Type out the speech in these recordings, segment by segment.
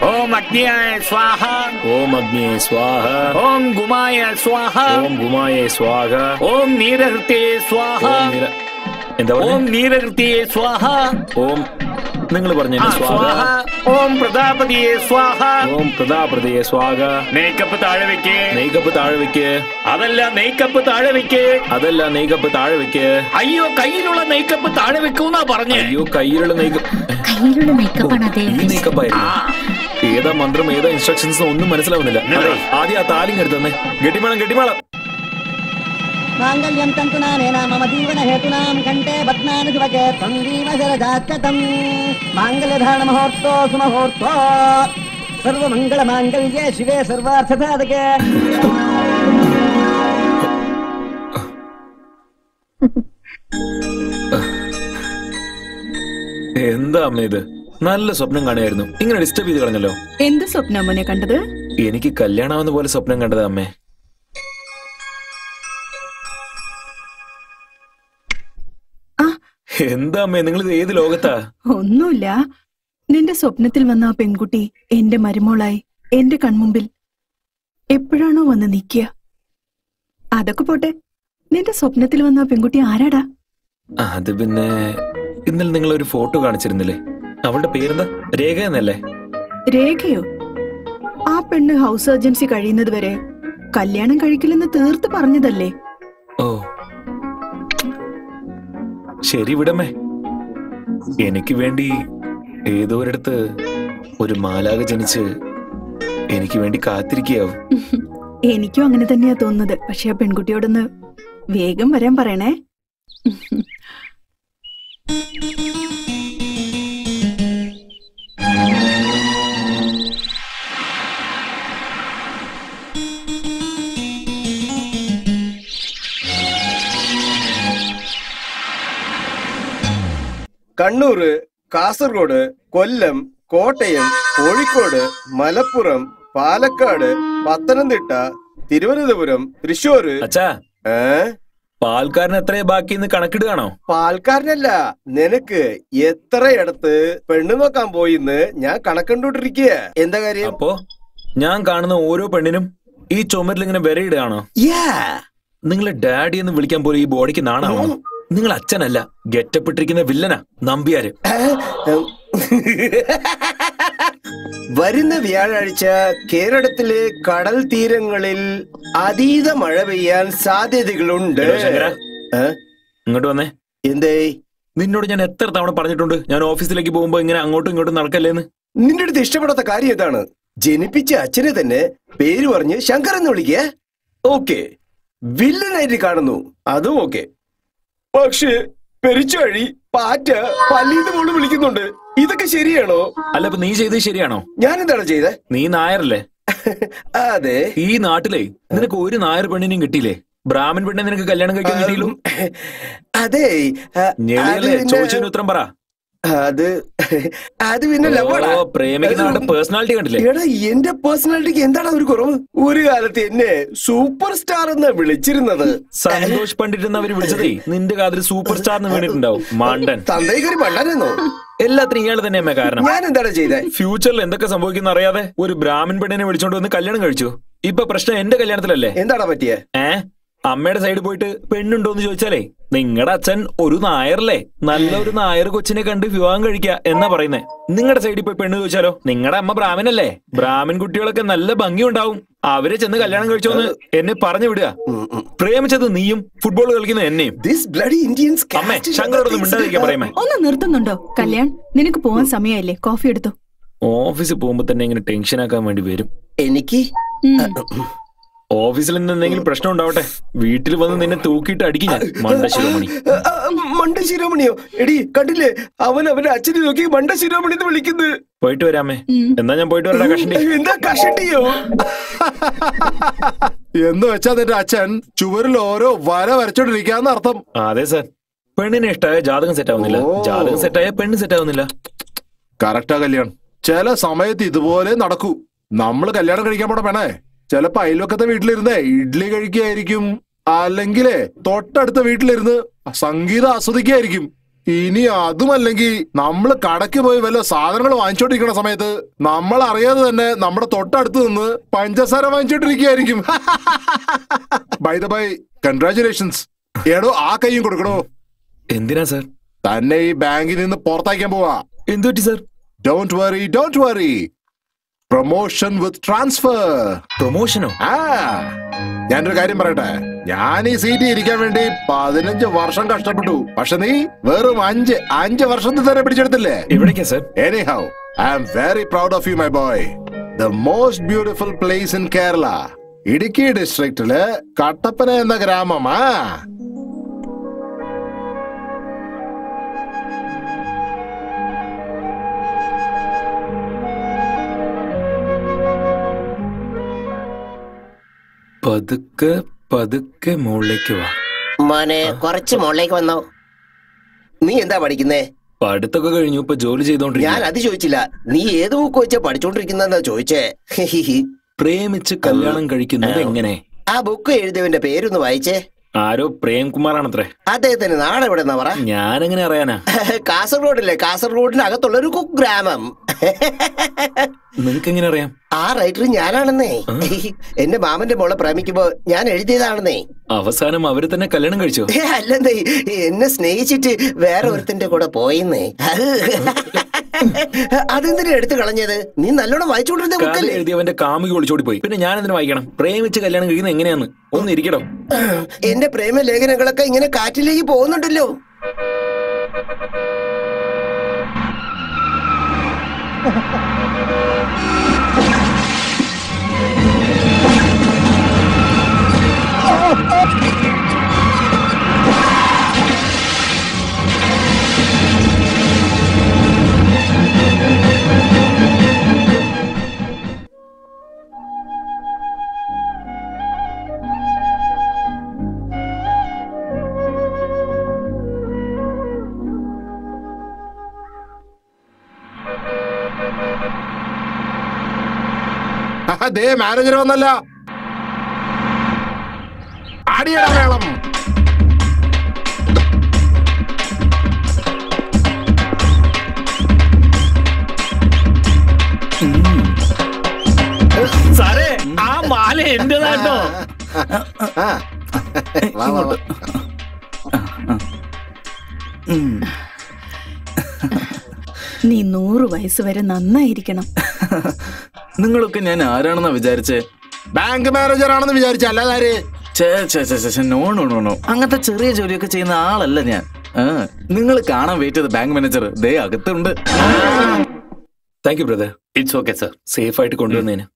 ओम अग्नियाय स्वाहा। ओम अग्निये स्वाहा। ओम गुमाय स्वाहा। ओम गुमाये स्वाहा। ओम नीरहृते स्वाहा। ओम नीरहृते स्वाहा। ओम നിങ്ങൾ പറഞ്ഞു സ്വാഹ. ഓം പ്രതാപതിയെ സ്വാഹ. ഓം പ്രതാപതിയെ സ്വാഹ. മേക്കപ്പ് താഴെ വെക്ക്. മേക്കപ്പ് താഴെ വെക്ക്. അതല്ല മേക്കപ്പ് താഴെ വെക്ക്. അതല്ല മേക്കപ്പ് താഴെ വെക്ക്. അയ്യോ കയ്യിലുള്ള മേക്കപ്പ് താഴെ വെക്കൂന്നാ പറഞ്ഞേ. അയ്യോ കയ്യിലുള്ള മേക്കപ്പാണ് ഈ മേക്കപ്പായിരുന്നു. ഏതാ മന്ത്രം ഏതാ ഇൻസ്ട്രക്ഷൻസ് ഒന്നും മനസ്സിലാവുന്നില്ല. ആദ്യം ആ താലിങ് എടുത്തന്നെ. ഗട്ടിമേളം ഗട്ടിമേളം. मांगल्यं तन्तुनानेन मम जीवन हेतुनां कंठे बध्नामि सुभगे त्वं जीवशरदात्यतं मांगल्यधारण मुहूर्तो सुमुहूर्तो सर्वमंगलमांगल्ये शिवे सर्वार्थसाधके. എന്താ അമ്മ ഇത്? നല്ല സ്വപ്നം കാണുമായിരുന്നു. ഇങ്ങനെ ഡിസ്റ്റർബ് ചെയ്ത് കളഞ്ഞല്ലോ. എന്ത് സ്വപ്നം മോനെ കണ്ടത്? എനിക്ക് കല്യാണമാവുന്ന പോലെ സ്വപ്നം കണ്ടത് അമ്മേ. എന്താ അമ്മേ നിങ്ങൾ ഏത് ലോകത്താ? ഒന്നുമില്ല. നിന്റെ സ്വപ്നത്തിൽ വന്ന ആ പെൺകുട്ടി എന്റെ മരുമോളായി എന്റെ കൺമുമ്പിൽ എപ്പോഴാണോ വന്ന് നിൽക്കുക. അതൊക്കെ പോട്ടെ, നിന്റെ സ്വപ്നത്തിൽ വന്ന ആ പെൺകുട്ടി ആരാടാ? അത് പിന്നെ ഇന്നലെ നിങ്ങൾ ഒരു ഫോട്ടോ കാണിച്ചിരുന്നില്ലേ? അവളുടെ പേരെന്താ? രേഖ എന്നല്ലേ? രേഖയോ? ആ പെണ്ണ് ഹൗസ് സർജൻസി കഴിയുന്നത് വരെ കല്യാണം കഴിക്കില്ലെന്ന് തീർത്ത് പറഞ്ഞതല്ലേ? ഓ ശരി വിടമേ. എനിക്ക് വേണ്ടി ഏതോരിടത്ത് ഒരു മാലാക ജനിച്ച് എനിക്ക് വേണ്ടി കാത്തിരിക്കുകയാവും. എനിക്കും അങ്ങനെ തന്നെയാ തോന്നുന്നത്. പക്ഷെ ആ പെൺകുട്ടിയോടൊന്ന് വേഗം വരാൻ പറയണേ. കണ്ണൂർ, കാസർഗോഡ്, കൊല്ലം, കോട്ടയം, കോഴിക്കോട്, മലപ്പുറം, പാലക്കാട്, പത്തനംതിട്ട, തിരുവനന്തപുരം, തൃശ്ശൂർ. അച്ഛാ പാൽക്കാരൻ എത്രയാ ബാക്കിന്ന് കണക്കിടുകയാണോ? പാൽക്കാരനല്ല, നിനക്ക് എത്രയിടത്ത് പെണ്ണു നോക്കാൻ പോയിന്ന് ഞാൻ കണക്കണ്ടോണ്ടിരിക്കുക. എന്താ കാര്യം? അപ്പോ ഞാൻ കാണുന്ന ഓരോ പെണ്ണിനും ഈ ചുമരിൽ ഇങ്ങനെ വിരയിടുകയാണോ? നിങ്ങളെ ഡാഡി എന്ന് വിളിക്കാൻ പോലും ഈ ബോഡിക്ക് നാണാണോ? നിങ്ങൾ അച്ഛനല്ല, ഗെറ്റപ്പെട്ടിരിക്കുന്ന വില്ലനാ നമ്പ്യാര്. വരുന്ന വ്യാഴാഴ്ച കേരളത്തിലെ കടൽ തീരങ്ങളിൽ അതീത മഴ പെയ്യാൻ സാധ്യതകളുണ്ട്. ഇങ്ങോട്ട് വന്നേ. എന്തേ? നിന്നോട് ഞാൻ എത്ര തവണ പറഞ്ഞിട്ടുണ്ട് ഞാൻ ഓഫീസിലേക്ക് പോകുമ്പോ ഇങ്ങനെ അങ്ങോട്ടും ഇങ്ങോട്ടും നടക്കല്ലേന്ന്? നിന്റെ അടുത്ത് ഇഷ്ടപ്പെടാത്ത കാര്യം ഏതാണ്? ജനിപ്പിച്ച അച്ഛനെ തന്നെ പേര് പറഞ്ഞ് ശങ്കർ എന്ന് വിളിക്കേ. ഓക്കെ, വില്ലനായിട്ട് കാണുന്നു, അതും ഓക്കെ. പക്ഷേ പെരിച്ചാഴി, പാറ്റ, പല്ലീന്ന് പോലും വിളിക്കുന്നുണ്ട്. ഇതൊക്കെ ശരിയാണോ? അല്ല അപ്പൊ നീ ചെയ്തത് ശരിയാണോ? ഞാൻ എന്താണ് ചെയ്തേ? നീ നായരല്ലേ? അതെ. ഈ നാട്ടിലെ നിനക്ക് ഒരു നായർ പെണ്ണിനും കിട്ടിയില്ലേ? ബ്രാഹ്മൺ പെണ്ണെ നിനക്ക് കല്യാണം കഴിക്കാൻ കിട്ടിയില്ലോ? അതെ. ചോദിച്ചതിന് ഉത്തരം പറ. അത് പിന്നെ പ്രേമിക്കുന്ന പേഴ്സണാലിറ്റി കണ്ടില്ലേ? എടാ, എന്റെ പേഴ്സണാലിറ്റിക്ക് എന്താണ് ഒരു കുറവ്? ഒരു കാലത്ത് എന്നെ സൂപ്പർ സ്റ്റാർ എന്ന് വിളിച്ചിരുന്നത്. സന്തോഷ് പണ്ഡിറ്റ് എന്ന് അവര് വിളിച്ചതേ നിന്റെ കാതിൽ സൂപ്പർ സ്റ്റാർ എന്ന് വീണിട്ടുണ്ടാവും. മണ്ടൻ. തന്തേക്കൊരു മണ്ടനെന്നോ? എല്ലാത്തിനും ഇയാൾ തന്നെയമ്മ കാരണം. ഞാൻ എന്താണ് ചെയ്തേ? ഫ്യൂച്ചറിൽ എന്തൊക്കെ സംഭവിക്കുന്ന അറിയാതെ ഒരു ബ്രാഹ്മൺ പെണ്ണിനെ വിളിച്ചോണ്ട് വന്ന് കല്യാണം കഴിച്ചു. ഇപ്പൊ പ്രശ്നം എന്റെ കല്യാണത്തിലല്ലേ? എന്താടാ പറ്റിയേ? അമ്മയുടെ സൈഡ് പോയിട്ട് പെണ്ണുണ്ടോന്ന് ചോദിച്ചാലേ നിങ്ങളുടെ അച്ഛൻ ഒരു നായറല്ലേ, നല്ലൊരു നായർ കൊച്ചിനെ കണ്ട് വിവാഹം കഴിക്കുക എന്നാ പറയുന്നേ. നിങ്ങളുടെ സൈഡിൽ പോയി പെണ്ണ് ചോദിച്ചാലോ? നിങ്ങളുടെ അമ്മ ബ്രാഹ്മണല്ലേ, ബ്രാഹ്മൺ കുട്ടികളൊക്കെ നല്ല ഭംഗിയുണ്ടാവും, അവരെ ചെന്ന് കല്യാണം കഴിച്ചോന്ന് എന്നെ പറഞ്ഞു വിടുക. പ്രേമിച്ചത് നീയും ഫുട്ബോൾ കളിക്കുന്ന എന്നെയും. അമ്മേ ശങ്കരോടൊന്നും മിണ്ടാതിരിക്കാൻ പറയുമേ. ഒന്ന് നിർത്തുന്നുണ്ടോ? കല്യാൺ, നിനക്ക് പോവാൻ സമയമായില്ലേ? കോഫി എടുത്തു. ഓഫീസിൽ പോകുമ്പോ തന്നെ ഇങ്ങനെ ടെൻഷൻ ആക്കാൻ വേണ്ടി വരും എനിക്ക്. ഓഫീസിൽ നിന്ന് എന്തെങ്കിലും പ്രശ്നം ഉണ്ടാവട്ടെ, വീട്ടിൽ വന്ന് നിന്നെ തൂക്കിയിട്ട് അടിക്കും ഞാൻ. മണ്ടശിരോമണി. മണ്ടശിരോമണിയോ? എടി കണ്ടില്ലേ, അവന്റെ അച്ഛനെ നോക്കി മണ്ടശിരോമണി എന്ന് വിളിക്കുന്നത്. പോയിട്ട് വരാമേ. എന്നാ ഞാൻ പോയിട്ട് വരാം. കഷണ്ടി. എന്താ കഷണ്ടിയോ? എന്ന് വെച്ചാ നിന്റെ അച്ഛൻ ചുവരിൽ ഓരോ വര വരച്ചോണ്ടിരിക്കാന്ന് അർത്ഥം. അതെ സാർ. പെണ്ണിനെ ഇഷ്ടമായ ജാതകം സെറ്റ് ആവുന്നില്ല, ജാതകം സെറ്റായ പെണ്ണ് സെറ്റ് ആവുന്നില്ല. കറക്റ്റാ കല്യാണം. ചില സമയത്ത് ഇതുപോലെ നടക്കൂ. നമ്മള് കല്യാണം കഴിക്കാൻ പോണ പെണ്ണേ ചിലപ്പോ അയൽവക്കത്തെ വീട്ടിലിരുന്നേ ഇഡ്ഡലി കഴിക്കുകയായിരിക്കും, അല്ലെങ്കിലേ തൊട്ടടുത്ത വീട്ടിലിരുന്ന് സംഗീതം ആസ്വദിക്കുകയായിരിക്കും. ഇനി അതുമല്ലെങ്കിൽ നമ്മള് കടയ്ക്ക് പോയി വല്ല സാധനങ്ങൾ വാങ്ങിച്ചോണ്ടിരിക്കുന്ന സമയത്ത് നമ്മൾ അറിയാതെ തന്നെ നമ്മുടെ തൊട്ടടുത്ത് നിന്ന് പഞ്ചസാര വാങ്ങിച്ചോണ്ടിരിക്കുകയായിരിക്കും. By the by, congratulations. എടോ ആ കൈയും കൊടുക്കണോ? എന്തിനാ സർ? തന്നെ ഈ ബാങ്കിൽ നിന്ന് പുറത്താക്കാൻ പോവാ. എന്തു പറ്റി sir? Don't worry. Promotion with transfer. പ്രൊമോഷനോ? ഞാനൊരു കാര്യം പറയട്ടെ. ഞാൻ ഈ സീറ്റിൽ ഇരിക്കാൻ വേണ്ടി 15 വർഷം കഷ്ടപ്പെട്ടു. പക്ഷെ നീ വെറും 5 വർഷത്തിൽ തന്നെ പിടിച്ചെടുത്തില്ലേ? എവിടേക്കാ sir? Anyhow, I am very proud of you my boy. The most beautiful place in Kerala, Idukki ഡിസ്ട്രിക്റ്റില് കട്ടപ്പന എന്ന ഗ്രാമമാ. പതുക്കെ മുകളിലേക്ക് വാ. മോനെ കുറച്ച് മുകളിലേക്ക് വന്നോ. നീ എന്താ പഠിക്കുന്നേ? പഠിത്തൊക്കെ കഴിഞ്ഞു, ഇപ്പൊ ജോലി ചെയ്തോണ്ടിരിക്കും. ഞാൻ അത് ചോദിച്ചില്ല, നീ ഏത് ബുക്ക് വെച്ചാ പഠിച്ചോണ്ടിരിക്കുന്ന ചോദിച്ചേ. പ്രേമിച്ച് കല്യാണം കഴിക്കുന്നത് എങ്ങനെ? ആ ബുക്ക് എഴുതിയവന്റെ പേരൊന്ന് വായിച്ചേ. ആരോ പ്രേംകുമാറാണത്രേ. അദ്ദേഹത്തിന് നാട് എവിടെന്നാ പറ? ഞാനെങ്ങനെ അറിയാനാ? കാസർഗോഡല്ലേ, കാസർഗോഡിനകത്തുള്ളൊരു കുഗ്രാമം. നിനക്ക് എങ്ങനെ അറിയാം? ആ റൈറ്റർ ഞാനാണെന്നേ. എന്റെ മാമന്റെ മോളെ പ്രേമിക്കുമ്പോ ഞാൻ എഴുതിയതാണെന്നേ. അവസാനം അവര് തന്നെ കല്യാണം കഴിച്ചോ? അല്ലെന്നേ, എന്നെ സ്നേഹിച്ചിട്ട് വേറെ ഒരുത്തിന്റെ കൂടെ പോയിന്നേ. അതെന്തിനാ എടുത്തു കളഞ്ഞത്? നീ നല്ലോണം വായിച്ചോണ്ടിരുന്ന ബുക്കല്ലേ? എഴുതിയവന്റെ കാമുകി ഒളിച്ചോടി പോയി, പിന്നെ ഞാൻ എന്തിനു വായിക്കണം? പ്രേമിച്ച് കല്യാണം കഴിക്കുന്നത് എങ്ങനെയാന്ന് ഒന്ന് ഇരിക്കടോ. എന്റെ പ്രേമ ലേഖനങ്ങളൊക്കെ ഇങ്ങനെ കാറ്റിലേക്ക് പോകുന്നുണ്ടല്ലോ. ദേ മാനേജർ വന്നല്ല. ആടിയടാ മേളം. സാറേ, ആ മാല എന്റേതാട്ടോ. നീ 100 വയസ്സ് വരെ നന്നായിരിക്കണം. നിങ്ങളൊക്കെ ഞാൻ ആരാണെന്നാ വിചാരിച്ചേ? ബാങ്ക് മാനേജർ ആണെന്ന് വിചാരിച്ച അല്ലാതാര്? നോ അങ്ങനത്തെ ചെറിയ ജോലിയൊക്കെ ചെയ്യുന്ന ആളല്ല ഞാൻ. നിങ്ങൾ കാണാൻ വെയിറ്റ് ചെയ്ത ബാങ്ക് മാനേജർ ദേ അകത്തുണ്ട്. Thank you brother. It's okay sir. Safe ആയിട്ട് കൊണ്ടുവന്നതിന്.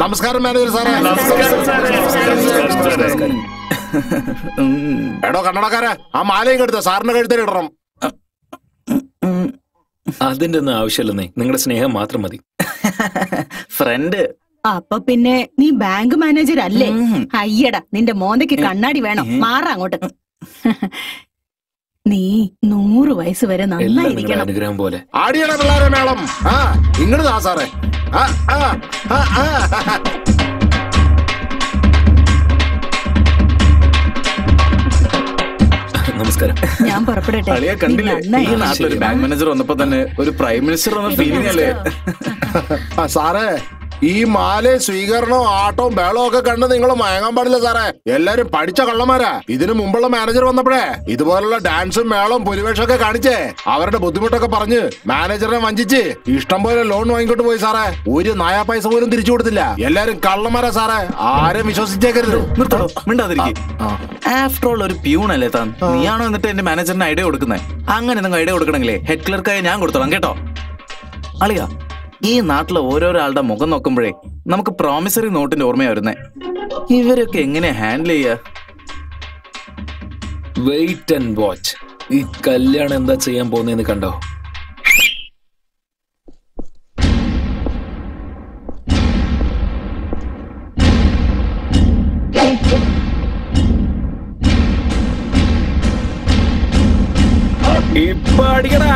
നമസ്കാരം മാനേജർ സാറേ. എടോ കണ്ണടക്കാരെ, ആ മാലയും എടുത്ത സാറിന്റെ കഴുത്തേലിടണം. അതിന്റെ ഒന്നും ആവശ്യമില്ലെന്നേ, നിങ്ങളുടെ സ്നേഹം മാത്രം മതി. ഫ്രണ്ട്. അപ്പൊ പിന്നെ നീ ബാങ്ക് മാനേജർ അല്ലേ? അയ്യടാ, നിന്റെ മോന്തയ്ക്ക് കണ്ണാടി വേണം. മാറാ അങ്ങോട്ട്. നീ 100 വയസ്സ് വരെ നന്നായിരിക്കണം. അനുഗ്രഹം പോലെ. ആടിയട പിള്ളേരെ മേളം. ഇങ്ങോട്ട് താ സാറേ. നമസ്കാരം. ഞാൻ പുറപ്പെടട്ടെ. അളിയെ കണ്ടില്ലേ, ഈ നാട്ടിലൊരു ബാങ്ക് മാനേജർ വന്നപ്പോ തന്നെ ഒരു പ്രൈം മിനിസ്റ്റർ വന്ന ഫീലിംഗ് അല്ലേ? സാറേ, ഈ മാലയും സ്വീകരണവും ആട്ടവും ബേളവും ഒക്കെ കണ്ട് നിങ്ങൾ മയങ്ങാൻ പാടില്ല സാറേ. എല്ലാരും പഠിച്ച കള്ളന്മാരാ. ഇതിനു മുമ്പുള്ള മാനേജർ വന്നപ്പോഴേ ഇതുപോലുള്ള ഡാൻസും മേളവും പുലിവേഷമൊക്കെ കാണിച്ചേ അവരുടെ ബുദ്ധിമുട്ടൊക്കെ പറഞ്ഞ് മാനേജറിനെ വഞ്ചിച്ച് ഇഷ്ടം പോലെ ലോൺ വാങ്ങിക്കൊണ്ട് പോയി സാറേ. ഒരു നയാ പൈസ പോലും തിരിച്ചു കൊടുത്തില്ല. എല്ലാരും കള്ളന്മാരാ സാറേ. ആരും വിശ്വസിച്ചേക്കരുത്. നിർത്തോ, മിണ്ടാതിരിക്കും. ആഫ്റ്റർ ഓൾ ഒരു പ്യൂൺ അല്ലേ താൻ? നീയാണോ എന്നിട്ട് എന്റെ മാനേജറിന് ഐഡിയ കൊടുക്കുന്നത്? അങ്ങനെ നിങ്ങൾ ഐഡിയ കൊടുക്കണമെങ്കിലേ ഹെഡ് ക്ലർക്കായി ഞാൻ കൊടുത്തോളാം കേട്ടോ. അളിയാ, ഈ നാട്ടിലെ ഓരോരോ ആളുടെ മുഖം നോക്കുമ്പോഴേ നമുക്ക് പ്രോമിസറി നോട്ടിന്റെ ഓർമ്മയാ വരുന്നേ. ഇവരൊക്കെ എങ്ങനെയാ ഹാൻഡിൽ ചെയ്യാ? Wait and watch. ഈ കല്യാണം എന്താ ചെയ്യാൻ പോകുന്നതെന്ന് കണ്ടോ? ഇപ്പൊ അടിക്കടാ.